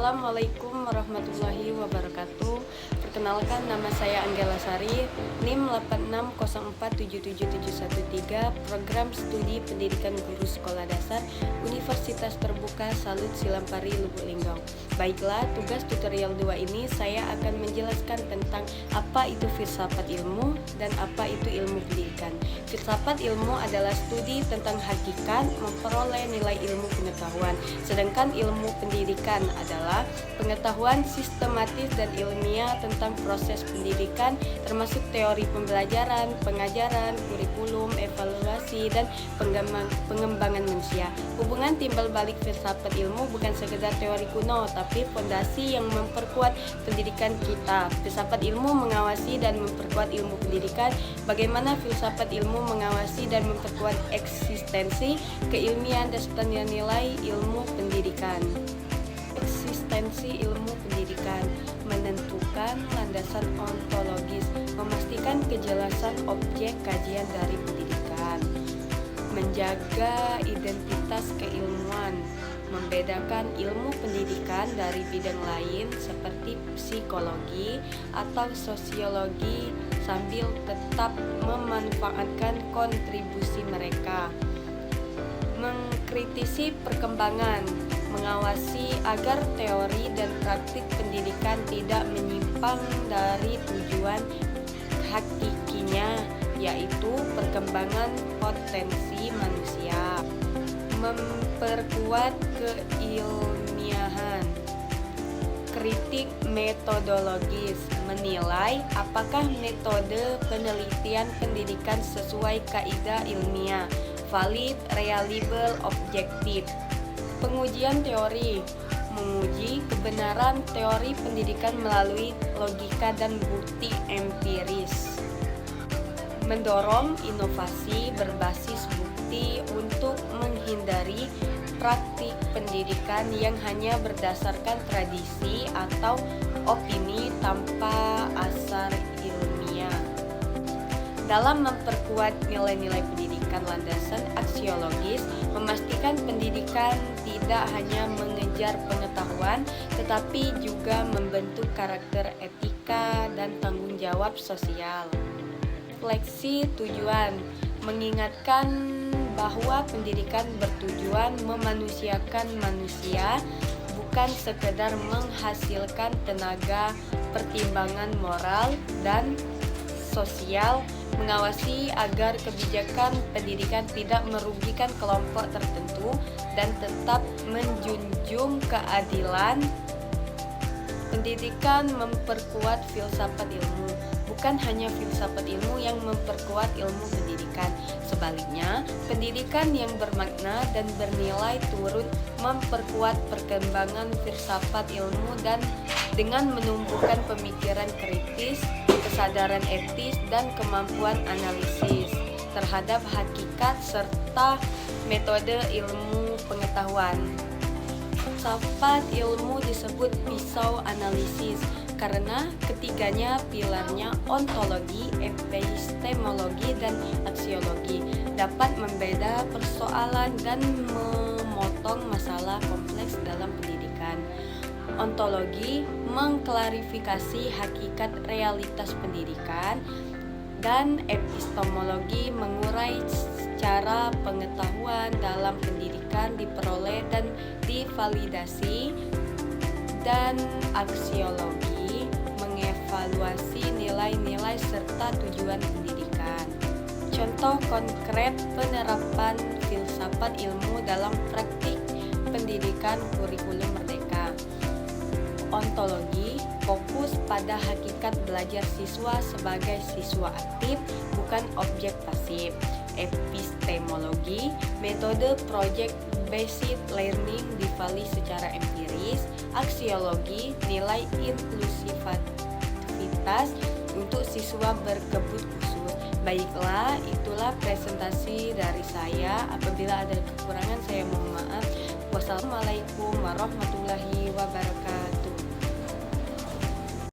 Assalamualaikum warahmatullahi wabarakatuh. Perkenalkan, nama saya Anggela Sari, NIM 8604777113, Program Studi Pendidikan Guru Sekolah Dasar Universitas Terbuka Salut Silampari, Lubuk Linggau. Baiklah, tugas tutorial 2 ini saya akan menjelaskan tentang apa itu filsafat ilmu dan apa itu ilmu pendidikan. Filsafat ilmu adalah studi tentang hakikat memperoleh nilai ilmu pengetahuan, sedangkan ilmu pendidikan adalah pengetahuan sistematis dan ilmiah tentang proses pendidikan, termasuk teori pembelajaran, pengajaran, kurikulum, evaluasi, dan pengembangan manusia. Hubungan timbal balik filsafat ilmu bukan sekedar teori kuno, tapi fondasi yang memperkuat pendidikan kita. Filsafat ilmu mengawasi dan memperkuat ilmu pendidikan. Bagaimana filsafat ilmu mengawasi dan memperkuat eksistensi, keilmian, dan nilai ilmu pendidikan. Eksistensi ilmu pendidikan menentukan landasan ontologis, memastikan kejelasan objek kajian dari pendidikan, menjaga identitas keilmuan, membedakan ilmu pendidikan dari bidang lain seperti psikologi atau sosiologi sambil tetap memanfaatkan kontribusi mereka, mengkritisi perkembangan, mengawasi agar teori dan praktik pendidikan tidak menyimpang dari tujuan hakikinya, yaitu perkembangan potensi manusia, memperkuat keilmiahan, kritik metodologis, menilai apakah metode penelitian pendidikan sesuai kaidah ilmiah, valid, reliable, objektif. Pengujian teori, menguji kebenaran teori pendidikan melalui logika dan bukti empiris. Mendorong inovasi berbasis bukti untuk menghindari praktik pendidikan yang hanya berdasarkan tradisi atau opini tanpa asal ilmiah. Dalam memperkuat nilai-nilai pendidikan, landasan aksiologis memastikan pendidikan tidak hanya mengejar pengetahuan, tetapi juga membentuk karakter etika dan tanggung jawab sosial. Refleksi tujuan, mengingatkan bahwa pendidikan bertujuan memanusiakan manusia, bukan sekedar menghasilkan tenaga, pertimbangan moral dan sosial, mengawasi agar kebijakan pendidikan tidak merugikan kelompok tertentu dan tetap menjunjung keadilan. Pendidikan memperkuat filsafat ilmu. Bukan hanya filsafat ilmu yang memperkuat ilmu pendidikan. Sebaliknya, pendidikan yang bermakna dan bernilai turut memperkuat perkembangan filsafat ilmu dan dengan menumbuhkan pemikiran kritis, kesadaran etis, dan kemampuan analisis terhadap hakikat serta metode ilmu pengetahuan. Filsafat ilmu disebut pisau analisis karena ketiganya pilarnya ontologi, epistemologi, dan aksiologi dapat membeda persoalan dan memotong masalah kompleks dalam pendidikan. Ontologi mengklarifikasi hakikat realitas pendidikan, dan epistemologi mengurai cara pengetahuan dalam pendidikan diperoleh dan divalidasi, dan aksiologi mengevaluasi nilai-nilai serta tujuan pendidikan. Contoh konkret penerapan filsafat ilmu dalam praktik pendidikan kurikulum merdeka. Ontologi fokus pada hakikat belajar siswa sebagai siswa aktif, bukan objek pasif. Epistemologi, metode project based learning divalidasi secara empiris. Aksiologi, nilai inklusivitas untuk siswa berkebutuhan khusus. Baiklah, itulah presentasi dari saya. Apabila ada kekurangan, saya mohon maaf. Wassalamualaikum warahmatullahi wabarakatuh.